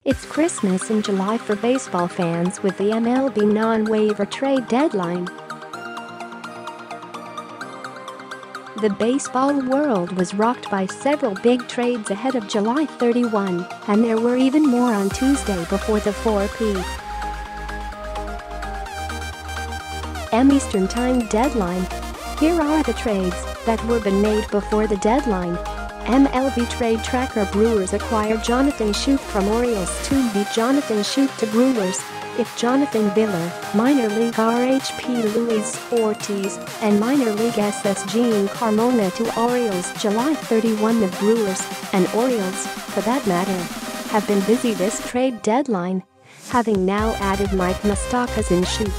It's Christmas in July for baseball fans with the MLB non-waiver trade deadline. The baseball world was rocked by several big trades ahead of July 31, and there were even more on Tuesday before the 4 p.m. Eastern Time deadline. Here are the trades that were been made before the deadline. MLB trade tracker: Brewers acquire Jonathan Schoop from Orioles. Jonathan Schoop to Brewers. IF Jonathan Villar, minor league RHP Luis Ortiz, and minor league SS Jean Carmona to Orioles July 31. The Brewers, and Orioles, for that matter, have been busy this trade deadline, having now added Mike Moustakas and Schoop.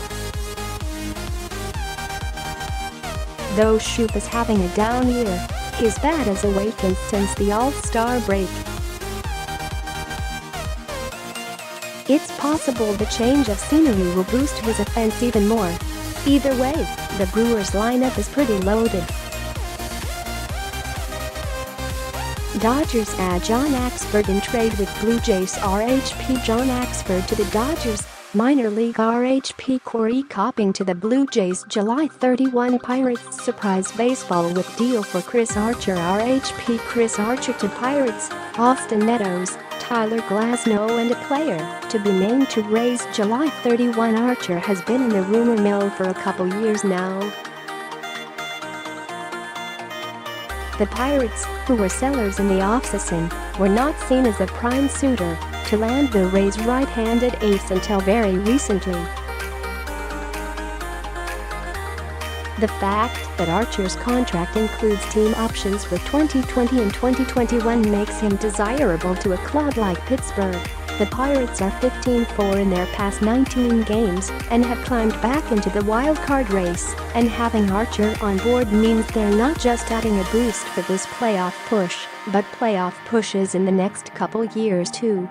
Though Schoop is having a down year, his bat has awakened since the All-Star break. It's possible the change of scenery will boost his offense even more. Either way, the Brewers lineup is pretty loaded. Dodgers add John Axford in trade with Blue Jays. RHP John Axford to the Dodgers. Minor league RHP Corey Copping to the Blue Jays July 31. Pirates surprise baseball with deal for Chris Archer. RHP Chris Archer to Pirates. Austin Meadows Tyler Glasnow and a player to be named to Rays July 31. Archer has been in the rumor mill for a couple years now. The Pirates, who were sellers in the offseason, were not seen as a prime suitor to land the Rays' right-handed ace until very recently. The fact that Archer's contract includes team options for 2020 and 2021 makes him desirable to a club like Pittsburgh. The Pirates are 15-4 in their past 19 games and have climbed back into the wild-card race, and having Archer on board means they're not just adding a boost for this playoff push, but playoff pushes in the next couple years too.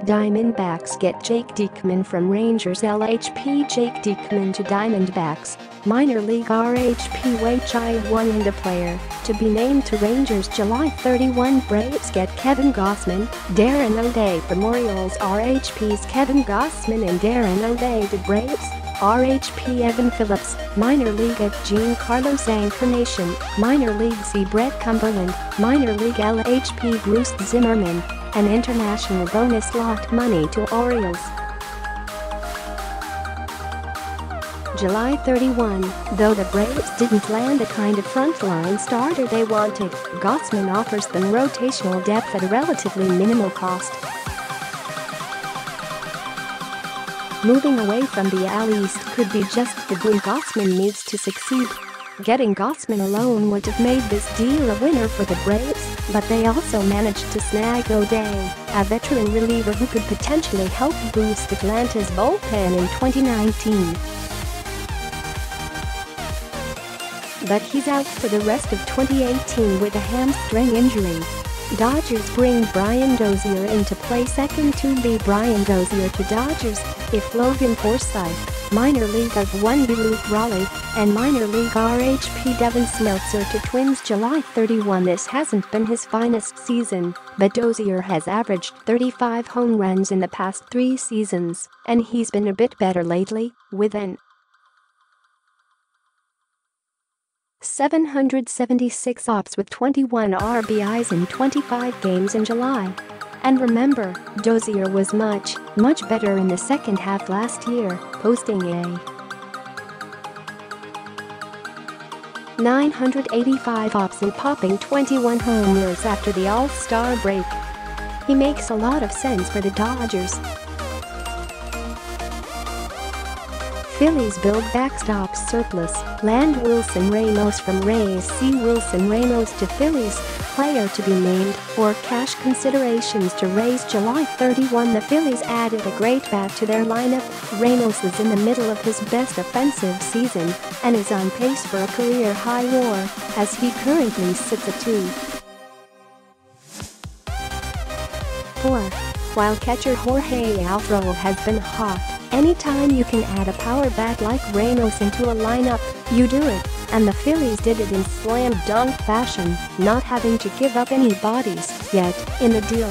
Diamondbacks get Jake Diekman from Rangers LHP Jake Diekman to Diamondbacks. Minor league RHP Wei-Chieh Huang and a player to be named to Rangers July 31. Braves get Kevin Gausman, Darren O'Day from Orioles. RHPs Kevin Gausman and Darren O'Day to Braves. RHP Evan Phillips, minor league IF Jean Carlos Encarnacion, minor league C Brett Cumberland, minor league LHP Bruce Zimmermann, and international bonus lot money to Orioles. July 31, though the Braves didn't land the kind of frontline starter they wanted, Gausman offers them rotational depth at a relatively minimal cost. Moving away from the AL East could be just the boon Gausman needs to succeed. Getting Gausman alone would have made this deal a winner for the Braves, but they also managed to snag O'Day, a veteran reliever who could potentially help boost Atlanta's bullpen in 2019. But he's out for the rest of 2018 with a hamstring injury. Dodgers bring Brian Dozier into play. Second to be Brian Dozier to Dodgers. IF Logan Forsythe, minor league of 1B Luke Raley, and minor league RHP Devin Smeltzer to Twins July 31. This hasn't been his finest season, but Dozier has averaged 35 home runs in the past 3 seasons, and he's been a bit better lately, with an 776 ops with 21 RBIs in 25 games in July. And remember, Dozier was much better in the second half last year, posting a 985 ops and popping 21 homers after the All-Star break. He makes a lot of sense for the Dodgers. Phillies build backstop surplus, land Wilson Ramos from Rays. See Wilson Ramos to Phillies, player to be named, or cash considerations to Rays July 31. The Phillies added a great bat to their lineup. Ramos is in the middle of his best offensive season and is on pace for a career-high WAR, as he currently sits at 2.4. While catcher Jorge Alfaro has been hot, anytime you can add a power bat like Ramos into a lineup, you do it, and the Phillies did it in slam dunk fashion, not having to give up any bodies. yet in the deal.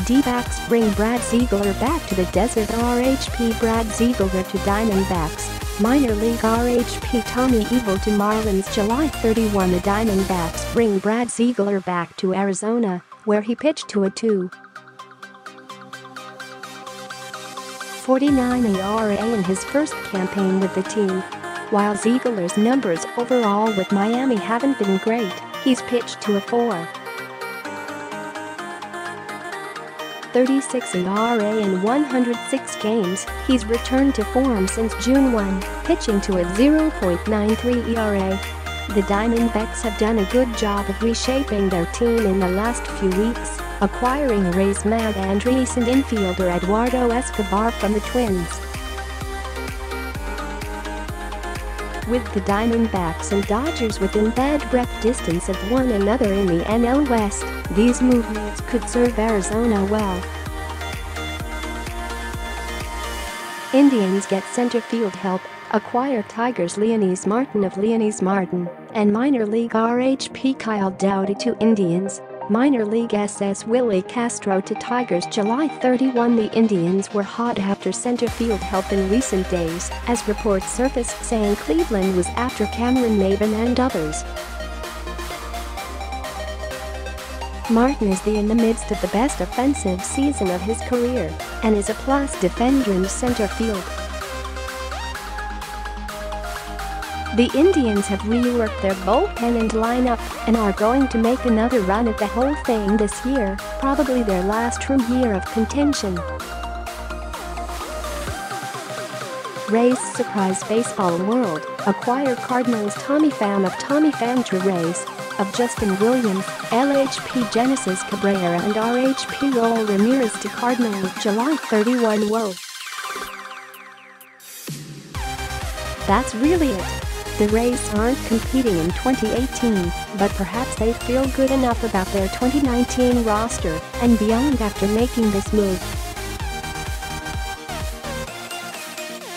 D-backs bring Brad Ziegler back to the desert. RHP Brad Ziegler to Diamondbacks. Minor league RHP Tommy Evil to Marlins. July 31. The Diamondbacks bring Brad Ziegler back to Arizona, where he pitched to a 2.49 ERA in his first campaign with the team. While Ziegler's numbers overall with Miami haven't been great, he's pitched to a 4.36 ERA in 106 games. He's returned to form since June 1, pitching to a 0.93 ERA. The Diamondbacks have done a good job of reshaping their team in the last few weeks, acquiring Rays Matt Andriese and infielder Eduardo Escobar from the Twins. With the Diamondbacks and Dodgers within bad breath distance of one another in the NL West, these movements could serve Arizona well. Indians get center field help, acquire Tigers Leonys Martin of Leonys Martin, and minor league RHP Kyle Dowdy to Indians. Minor league SS Willie Castro to Tigers. July 31. The Indians were hot after center field help in recent days, as reports surfaced saying Cleveland was after Cameron Maybin and others. Martin is in the midst of the best offensive season of his career and is a plus defender in center field. The Indians have reworked their bullpen and lineup and are going to make another run at the whole thing this year, probably their last true year of contention. Rays surprise baseball world, acquire Cardinals Tommy Pham to Rays, of Justin Williams, LHP Genesis Cabrera and RHP Raul Ramirez to Cardinals. July 31. Whoa. That's really it. The Rays aren't competing in 2018, but perhaps they feel good enough about their 2019 roster and beyond after making this move.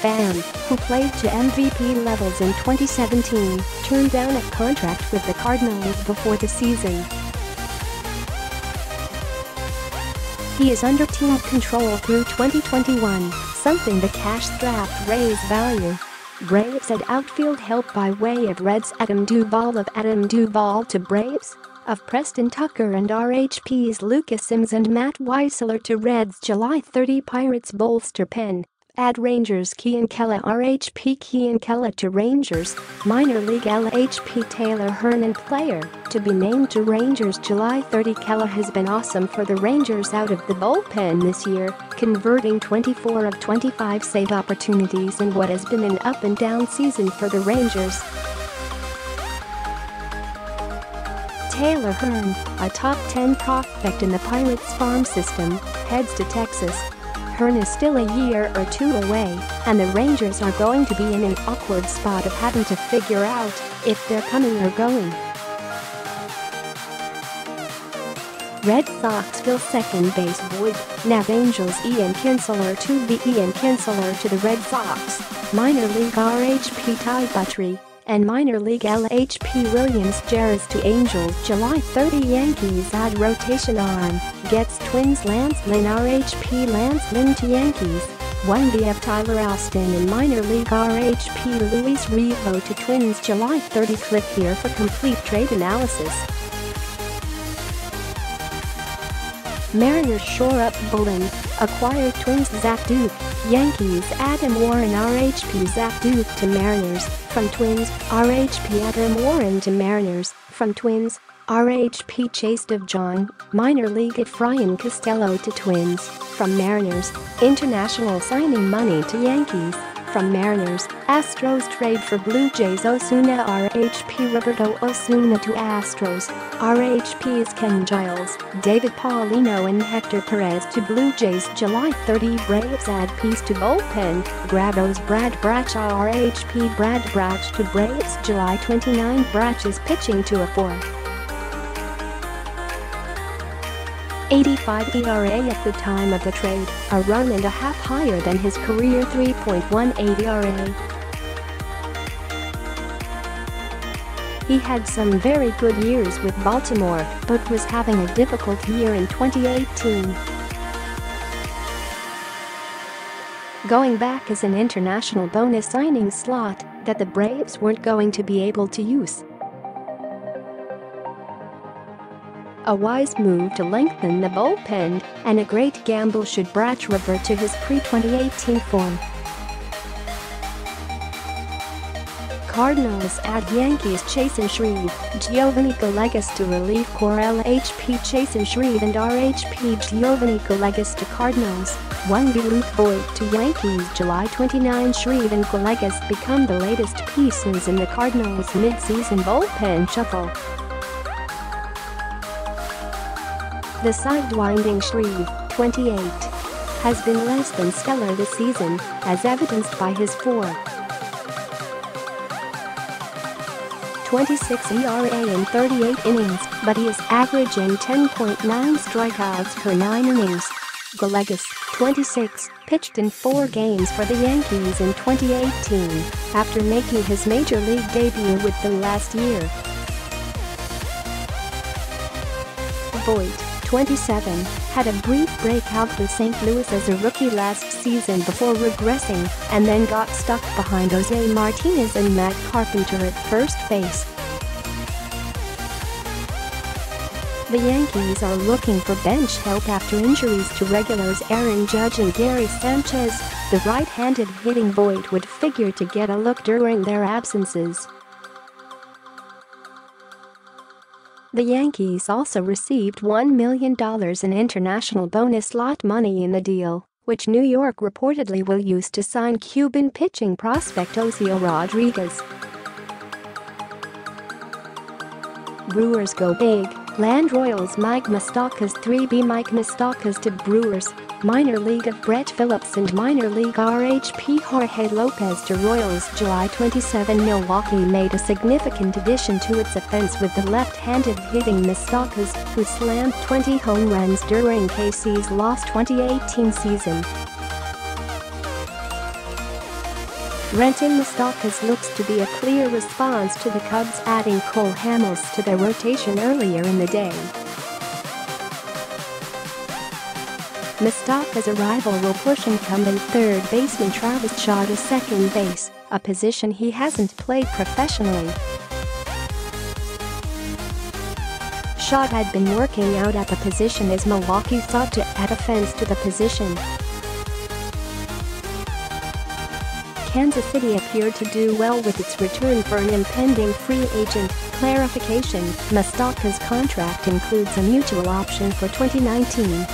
Pham, who played to MVP levels in 2017, turned down a contract with the Cardinals before the season. He is under team control through 2021, something the cash-strapped Rays value. Braves had outfield help by way of Reds Adam Duvall to Braves, of Preston Tucker and RHPs Lucas Sims and Matt Weisler to Reds. July 30. Pirates bolster pen, add Rangers Kian Kella RHP Kian Kella to Rangers, minor league LHP Taylor Hernan player, to be named to Rangers. July 30. Kella has been awesome for the Rangers out of the bullpen this year, converting 24 of 25 save opportunities in what has been an up-and-down season for the Rangers. Taylor Hearn, a top 10 prospect in the Pirates farm system, heads to Texas. Hearn is still a year or two away, and the Rangers are going to be in an awkward spot of having to figure out if they're coming or going. Red Sox fill second base void, Nav Angels Ian Kinsler to the Red Sox, minor league RHP Ty Buttrey, and minor league LHP Williams Jarris to Angels. July 30. Yankees add rotation arm, gets Twins Lance Lynn RHP Lance Lynn to Yankees, 1 DF Tyler Alston and minor league RHP Luis Revo to Twins. July 30. Click here for complete trade analysis. Mariners shore up bullpen, acquire Twins Zach Duke, Yankees Adam Warren RHP Zach Duke to Mariners, from Twins, RHP Adam Warren to Mariners, from Twins, RHP Chase DeJong, minor league Efrain Costello to Twins, from Mariners, international signing money to Yankees, from Mariners, Astros trade for Blue Jays Osuna RHP Roberto Osuna to Astros, RHPs Ken Giles, David Paulino and Hector Perez to Blue Jays. July 30. Braves add piece to bullpen, Grados Brad Bradshaw RHP Brad Brach to Braves. July 29. Brach is pitching to a 4.85 ERA at the time of the trade, a run and a half higher than his career 3.18 ERA. He had some very good years with Baltimore, but was having a difficult year in 2018. Going back as an international bonus signing slot that the Braves weren't going to be able to use. A wise move to lengthen the bullpen, and a great gamble should Brett revert to his pre-2018 form. Cardinals add Yankees Chasen Shreve, Giovanni Gallegos to relief corps. LHP Chasen Shreve and RHP Giovanni Gallegos to Cardinals. 1B Luke Voigt to Yankees July 29. Shreve and Gallegos become the latest pieces in the Cardinals' mid-season bullpen shuffle. The sidewinding Shreve, 28, has been less than stellar this season, as evidenced by his 4.26 ERA in 38 innings, but he is averaging 10.9 strikeouts per 9 innings. Gallegos, 26, pitched in 4 games for the Yankees in 2018, after making his major league debut with them last year. Voigt, 27, had a brief breakout with St. Louis as a rookie last season before regressing, and then got stuck behind Jose Martinez and Matt Carpenter at first base. The Yankees are looking for bench help after injuries to regulars Aaron Judge and Gary Sanchez. The right-handed hitting Voigt would figure to get a look during their absences. The Yankees also received $1 million in international bonus slot money in the deal, which New York reportedly will use to sign Cuban pitching prospect Osio Rodriguez. Brewers go big, land Royals Mike Moustakas 3B Mike Moustakas to Brewers, minor league of Brett Phillips and minor league RHP Jorge Lopez to Royals July 27. Milwaukee made a significant addition to its offense with the left-handed hitting Moustakas, who slammed 20 home runs during KC's lost 2018 season. Renting Moustakas looks to be a clear response to the Cubs adding Cole Hamels to their rotation earlier in the day. Moustakas' arrival will push incumbent third baseman Travis Shaw to second base, a position he hasn't played professionally. Shaw had been working out at the position as Milwaukee sought to add a fence to the position. Kansas City appeared to do well with its return for an impending free agent. Clarification: Moustakas' contract includes a mutual option for 2019.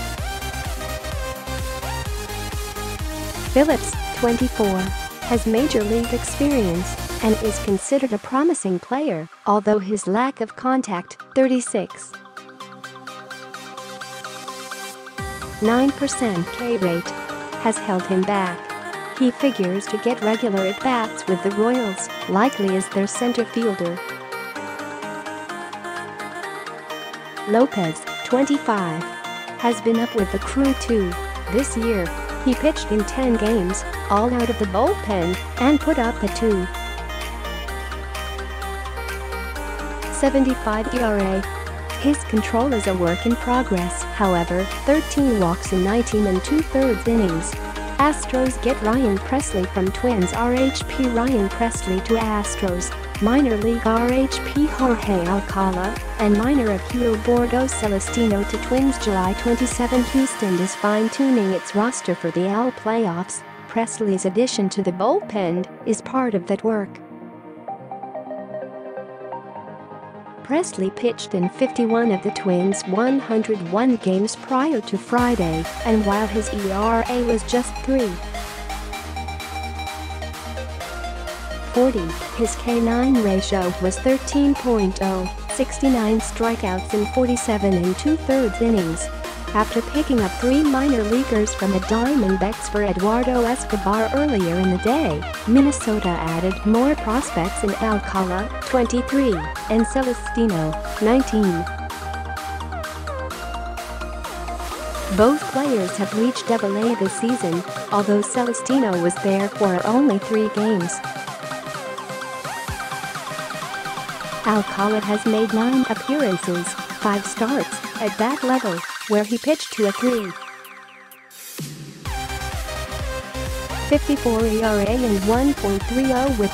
Phillips, 24, has major league experience and is considered a promising player, although his lack of contact, 36.9% K rate, has held him back. He figures to get regular at-bats with the Royals, likely as their center fielder. Lopez, 25, has been up with the crew too. This year, he pitched in 10 games, all out of the bullpen, and put up a .275 ERA. His control is a work in progress, however, 13 walks in 19 2/3 innings. Astros get Ryan Presley from Twins. RHP Ryan Presley to Astros, minor league RHP Jorge Alcala, and minor of Gilberto Celestino to Twins July 27. Houston is fine-tuning its roster for the AL playoffs. Presley's addition to the bullpen is part of that work. Presley pitched in 51 of the Twins' 101 games prior to Friday, and while his ERA was just .340, his K9 ratio was 13.0, 69 strikeouts in 47 2/3 innings. After picking up 3 minor leaguers from the Diamondbacks for Eduardo Escobar earlier in the day, Minnesota added more prospects in Alcala, 23, and Celestino, 19. Both players have reached AA this season, although Celestino was there for only 3 games. Alcala has made 9 appearances, 5 starts, at that level, where he pitched to a 3.54 ERA and 1.30 WHIP.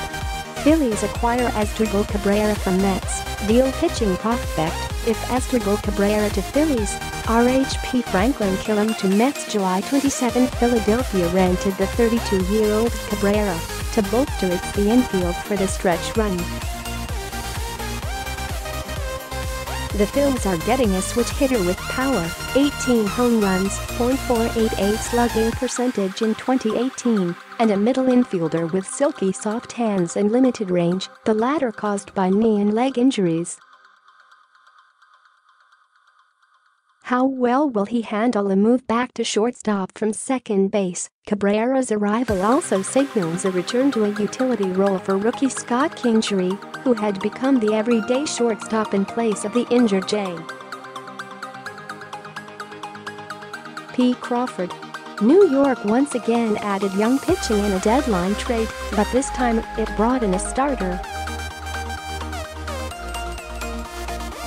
Phillies acquire Asdrubal Cabrera from Mets, deal pitching prospect. If Asdrubal Cabrera to Phillies, RHP Franklin Killam to Mets July 27. Philadelphia rented the 32-year-old Cabrera to bolster its infield for the stretch run. The Phils are getting a switch hitter with power, 18 home runs, .488 slugging percentage in 2018, and a middle infielder with silky soft hands and limited range, the latter caused by knee and leg injuries. How well will he handle a move back to shortstop from second base? Cabrera's arrival also signals a return to a utility role for rookie Scott Kingery, who had become the everyday shortstop in place of the injured J.P. Crawford. New York once again added young pitching in a deadline trade, but this time it brought in a starter.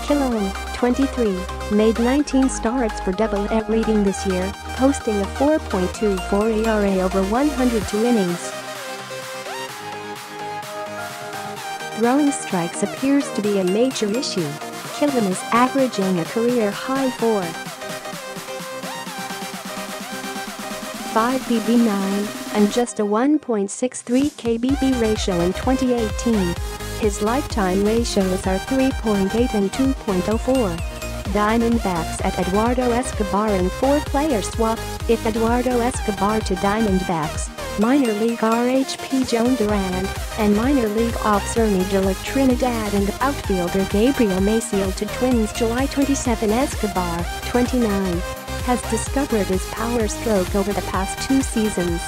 Killam, 23, made 19 starts for Double-A Reading this year, posting a 4.24 ERA over 102 innings. Throwing strikes appears to be a major issue. Killam is averaging a career-high 4.5 BB9 and just a 1.63 KBB ratio in 2018. His lifetime ratios are 3.8 and 2.04. Diamondbacks at Eduardo Escobar in 4-player swap. If Eduardo Escobar to Diamondbacks, minor league RHP Joan Duran, and minor league ops Ernie de la Trinidad and outfielder Gabriel Maciel to Twins July 27. Escobar, 29, has discovered his power stroke over the past 2 seasons.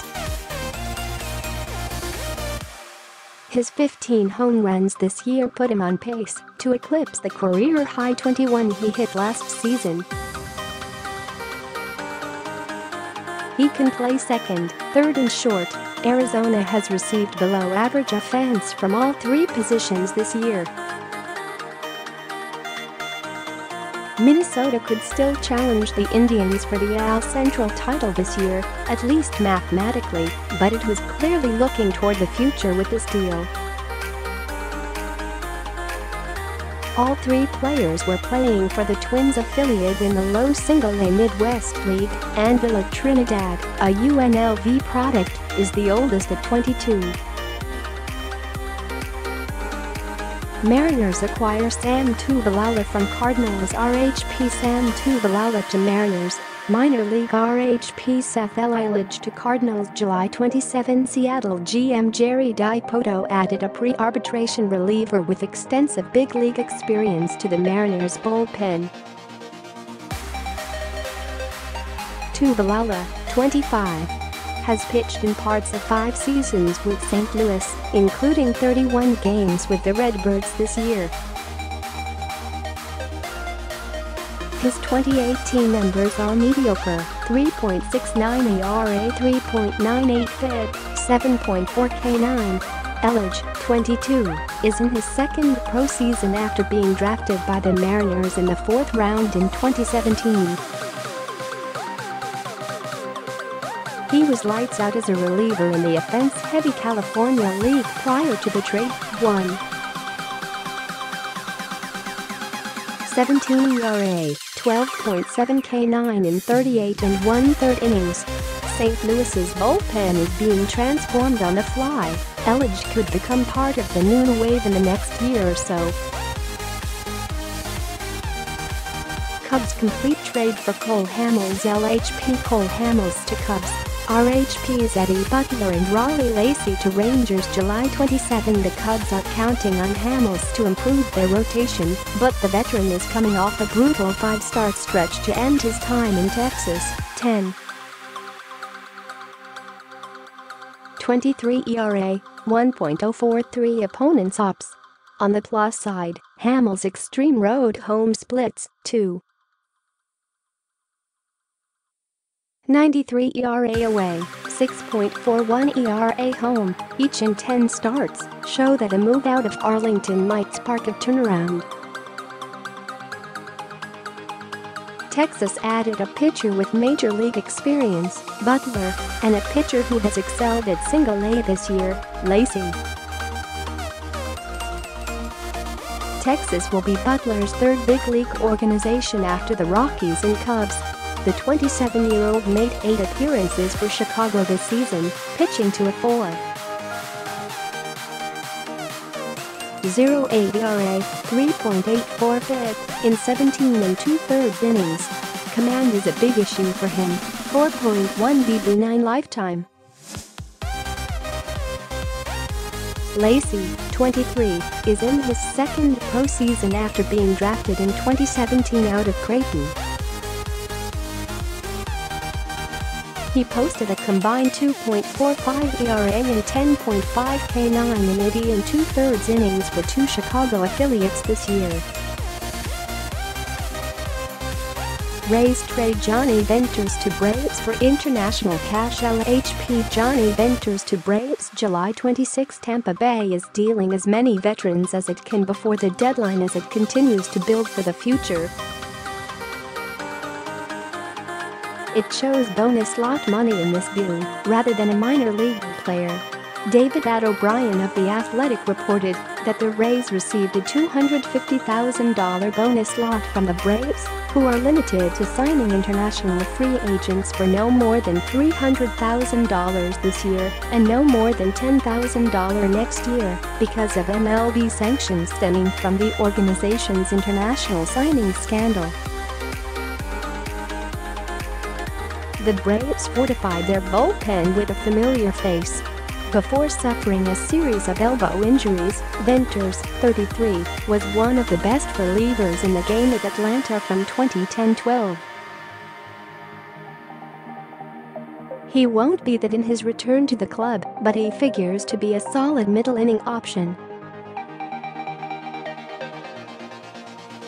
His 15 home runs this year put him on pace to eclipse the career-high 21 he hit last season. He can play second, third and short. Arizona has received below-average offense from all 3 positions this year. Minnesota could still challenge the Indians for the AL Central title this year, at least mathematically, but it was clearly looking toward the future with this deal. All 3 players were playing for the Twins affiliate in the low single-A Midwest League, and de la Trinidad, a UNLV product, is the oldest at 22. Mariners acquire Sam Tuivailala from Cardinals. RHP Sam Tuivailala to Mariners. Minor league RHP Seth Elledge to Cardinals July 27. Seattle GM Jerry Dipoto added a pre-arbitration reliever with extensive big league experience to the Mariners bullpen. Tuivailala, 25, has pitched in parts of 5 seasons with St. Louis, including 31 games with the Redbirds this year. His 2018 numbers are mediocre: 3.69 ERA, 3.98 FIP, 7.4 K9. Elledge, 22, is in his 2nd pro season after being drafted by the Mariners in the 4th round in 2017. He was lights out as a reliever in the offense-heavy California League prior to the trade. 1.17 ERA, 12.7 K9 in 38 1/3 innings. St. Louis's bullpen is being transformed on the fly. Elledge could become part of the noon wave in the next year or so. Cubs complete trade for Cole Hamels. LHP Cole Hamels to Cubs. RHPs Eddie Butler and Raleigh Lacy to Rangers July 27. The Cubs are counting on Hamels to improve their rotation, but the veteran is coming off a brutal 5-start stretch to end his time in Texas. 10.23 ERA, 1.043 opponents' ops. On the plus side, Hamels' extreme road home splits, 2. 93 ERA away, 6.41 ERA home, each in 10 starts, show that a move out of Arlington might spark a turnaround. Texas added a pitcher with major league experience, Butler, and a pitcher who has excelled at single-A this year, Lacey. Texas will be Butler's third big league organization after the Rockies and Cubs. The 27-year-old made 8 appearances for Chicago this season, pitching to a 4.08 ERA, 3.84 FIP, in 17 2/3 innings. Command is a big issue for him, 4.1 BB9 lifetime. Lacey, 23, is in his second postseason after being drafted in 2017 out of Creighton. He posted a combined 2.45 ERA and 10.5 K9 in 80 2/3 innings for 2 Chicago affiliates this year. Rays trade Johnny Venters to Braves for international cash. LHP Johnny Venters to Braves July 26. Tampa Bay is dealing as many veterans as it can before the deadline as it continues to build for the future. It chose bonus lot money in this deal, rather than a minor league player. David O'Brien of The Athletic reported that the Rays received a $250,000 bonus lot from the Braves, who are limited to signing international free agents for no more than $300,000 this year and no more than $10,000 next year because of MLB sanctions stemming from the organization's international signing scandal. The Braves fortified their bullpen with a familiar face. Before suffering a series of elbow injuries, Venters, 33, was one of the best relievers in the game at Atlanta from 2010-12. He won't be that in his return to the club, but he figures to be a solid middle-inning option.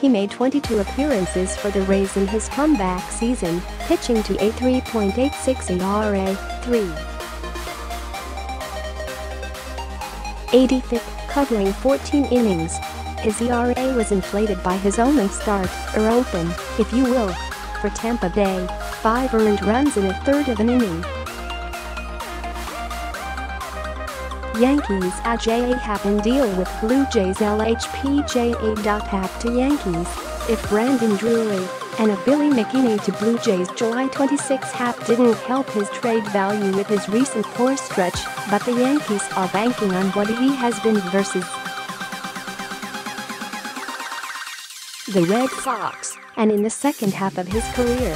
He made 22 appearances for the Rays in his comeback season, pitching to a 3.86 ERA, 3.80 covering 14 innings. His ERA was inflated by his only start, or open, if you will, for Tampa Bay, 5 earned runs in a third of an inning. Yankees AJ happen deal with Blue Jays LHP JA. to Yankees. If Brandon Drury and a Billy McKinney to Blue Jays July 26 Hap didn't help his trade value with his recent poor stretch, but the Yankees are banking on what he has been versus the Red Sox, and in the second half of his career,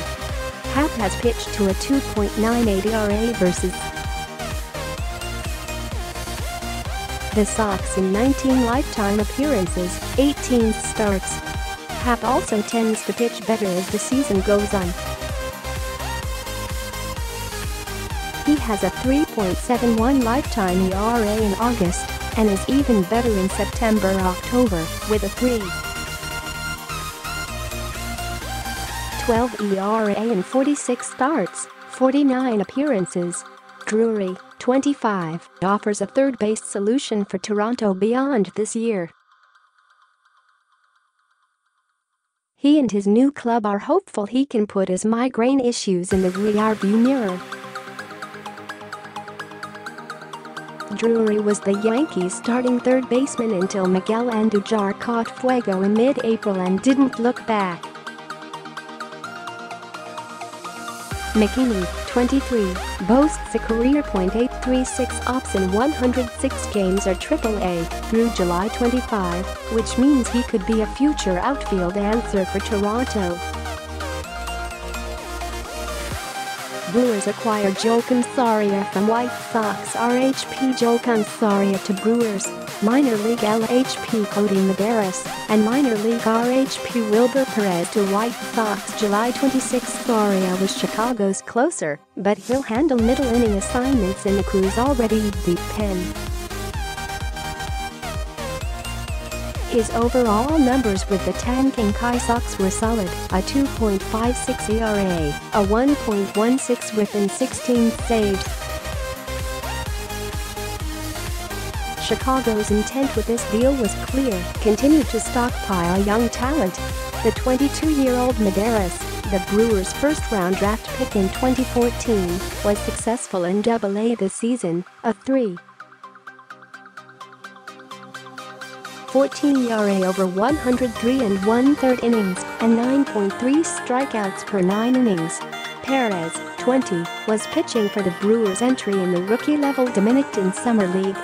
Hap has pitched to a 2.98 ERA versus the Sox in 19 lifetime appearances, 18 starts. Hap also tends to pitch better as the season goes on. He has a 3.71 lifetime ERA in August, and is even better in September-October, with a 3.12 ERA in 46 starts, 49 appearances. Drury, 25, offers a third-base solution for Toronto beyond this year. He and his new club are hopeful he can put his migraine issues in the rearview mirror. Drury was the Yankees' starting third baseman until Miguel Andujar caught fuego in mid-April and didn't look back. McKinney, 23, boasts a career .836 ops in 106 games or AAA through July 25, which means he could be a future outfield answer for Toronto. Brewers acquired Joe Cansaria from White Sox. RHP Joe Cansaria to Brewers, minor league LHP Cody Medeiros, and minor league RHP Wilber Perez to White Sox July 26. Cansaria was Chicago's closer, but he'll handle middle-inning assignments in the crew's already deep pen. His overall numbers with the tanking Chi Sox were solid: a 2.56 ERA, a 1.16 WHIP and 16 saves. Chicago's intent with this deal was clear: continue to stockpile young talent. The 22-year-old Medeiros, the Brewers' first-round draft pick in 2014, was successful in Double-A this season, a 3.14 ERA over 103 1/3 innings, and 9.3 strikeouts per 9 innings. Perez, 20, was pitching for the Brewers' entry in the rookie-level Dominican Summer League.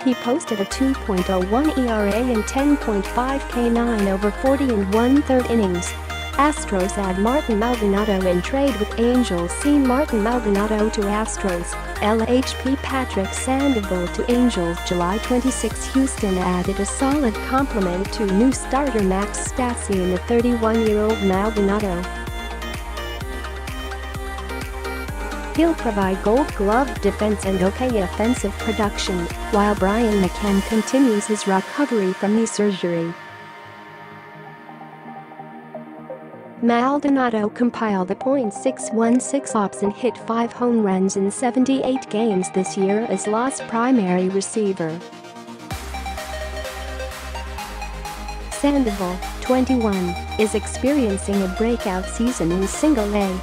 He posted a 2.01 ERA and 10.5 K9 over 40 1/3 innings. Astros add Martin Maldonado in trade with Angels. See Martin Maldonado to Astros. LHP Patrick Sandoval to Angels July 26. Houston added a solid complement to new starter Max Stassi and the 31-year-old Maldonado. He'll provide Gold Glove defense and okay offensive production, while Brian McCann continues his recovery from knee surgery. Maldonado compiled a .616 OPS and hit 5 home runs in 78 games this year as Los' primary receiver. Sandoval, 21, is experiencing a breakout season in Single-A.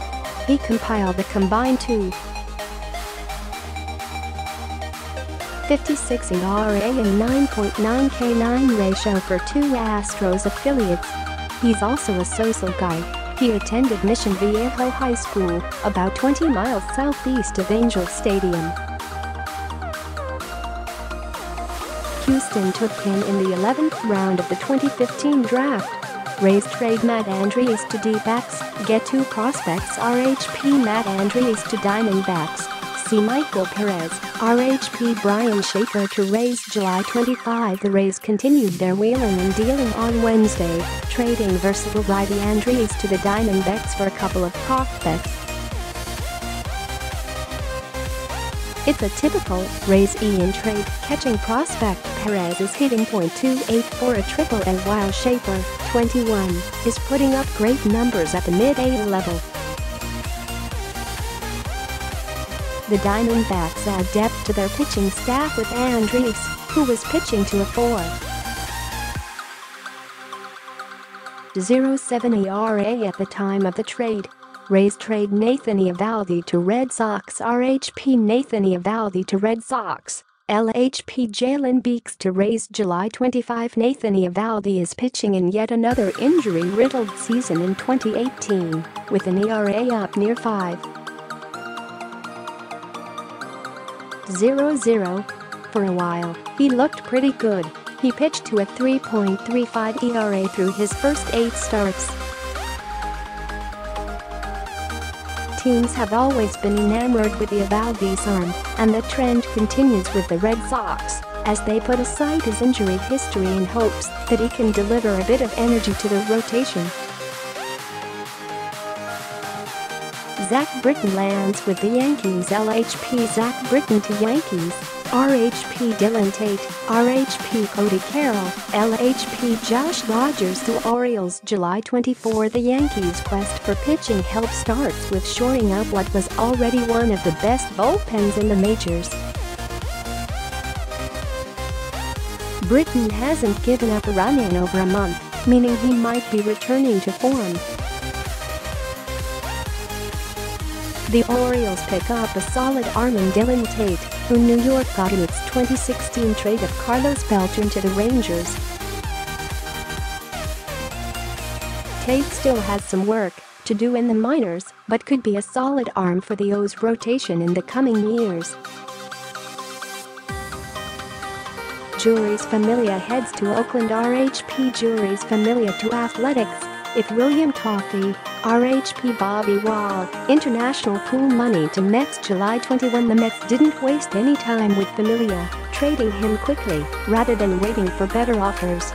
He compiled a combined 2.56 ERA and 9.9 K9 ratio for 2 Astros affiliates. He's also a social guy. He attended Mission Viejo High School, about 20 miles southeast of Angel Stadium. Houston took him in the 11th round of the 2015 draft. Rays trade Matt Andriese to D-backs, get 2 prospects RHP Matt Andriese to Diamondbacks. See Michael Perez, RHP Brian Schaefer to Rays July 25. The Rays continued their wheeling and dealing on Wednesday, trading versatile righty Andriese to the Diamondbacks for a couple of prospects. It's a typical Rays in trade. Catching prospect Perez is hitting .28 for a triple A, while Schaefer, 21, is putting up great numbers at the mid-A level. The Diamondbacks add depth to their pitching staff with Andriese, who was pitching to a 4.07 ERA at the time of the trade. Rays trade Nathan Eovaldi to Red Sox. RHP Nathan Eovaldi to Red Sox. LHP Jalen Beeks to Rays July 25. Nathan Eovaldi is pitching in yet another injury-riddled season in 2018, with an ERA up near 5.00. For a while, he looked pretty good. He pitched to a 3.35 ERA through his first 8 starts. Teams have always been enamored with Eovaldi's arm, and the trend continues with the Red Sox, as they put aside his injury history in hopes that he can deliver a bit of energy to the rotation. Zach Britton lands with the Yankees. LHP Zach Britton to Yankees. RHP Dylan Tate, RHP Cody Carroll, LHP Josh Rogers to Orioles July 24. The Yankees' quest for pitching help starts with shoring up what was already one of the best bullpens in the majors. Britton hasn't given up a run in over a month, meaning he might be returning to form. The Orioles pick up a solid arm in Dylan Tate, who New York got in its 2016 trade of Carlos Beltran to the Rangers. Tate still has some work to do in the minors, but could be a solid arm for the O's rotation in the coming years. Jeurys Familia heads to Oakland. RHP Jeurys Familia to Athletics. If William Toffee, RHP Bobby Wall, international pool money to Mets July 21. The Mets didn't waste any time with Familia, trading him quickly rather than waiting for better offers.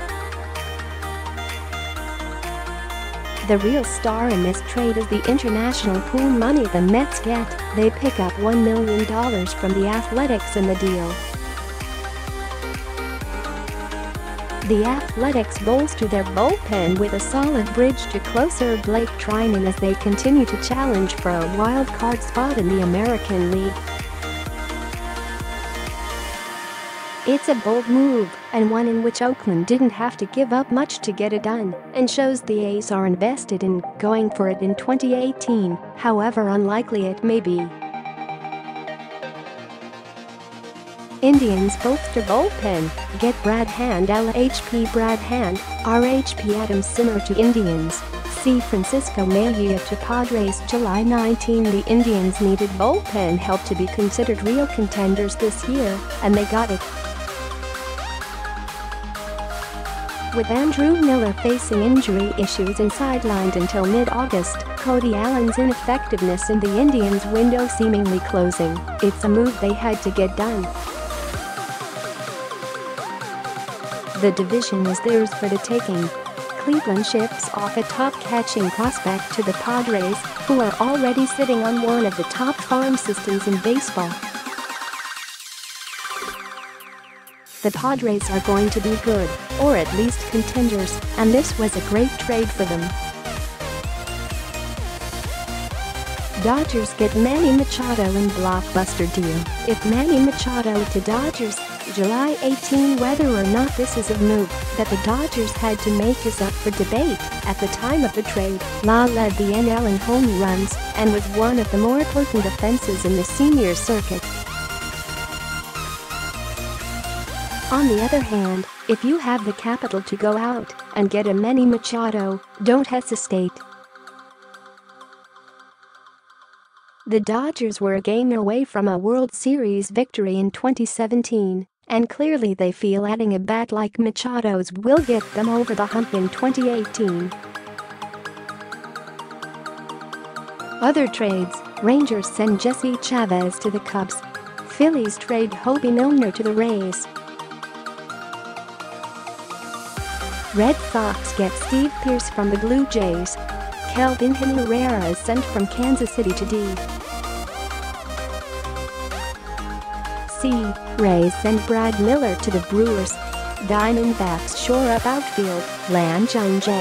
The real star in this trade is the international pool money the Mets get. They pick up $1 million from the Athletics in the deal. The Athletics bolster their bullpen with a solid bridge to closer Blake Trinan as they continue to challenge for a wild card spot in the American League. It's a bold move, and one in which Oakland didn't have to give up much to get it done, and shows the A's are invested in going for it in 2018, however unlikely it may be. Indians bolster bullpen, get Brad Hand LHP Brad Hand, RHP Adam Simmer to Indians, C Francisco Mejia to Padres July 19. The Indians needed bullpen help to be considered real contenders this year, and they got it. With Andrew Miller facing injury issues and sidelined until mid-August, Cody Allen's ineffectiveness in the Indians' window seemingly closing, it's a move they had to get done. The division is theirs for the taking. Cleveland ships off a top catching prospect to the Padres, who are already sitting on one of the top farm systems in baseball. The Padres are going to be good, or at least contenders, and this was a great trade for them. Dodgers get Manny Machado in blockbuster deal. If Manny Machado to Dodgers, July 18. Whether or not this is a move that the Dodgers had to make is up for debate. At the time of the trade, La led the NL in home runs and was one of the more potent offenses in the senior circuit. On the other hand, if you have the capital to go out and get a Manny Machado, don't hesitate. The Dodgers were a game away from a World Series victory in 2017, and clearly they feel adding a bat like Machado's will get them over the hump in 2018. Other trades: Rangers send Jesse Chavez to the Cubs. Phillies trade Hobie Milner to the Rays. Red Sox get Steve Pearce from the Blue Jays. Kelvin Herrera is sent from Kansas City to D. C. Rays send Brad Miller to the Brewers. Diamondbacks shore up outfield, land John J.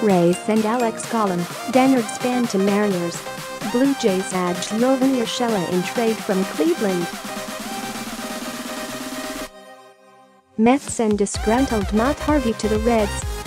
Rays send Alex Collin, Dennard Span to Mariners. Blue Jays add Giovan Urshela in trade from Cleveland. Mets send disgruntled Matt Harvey to the Reds.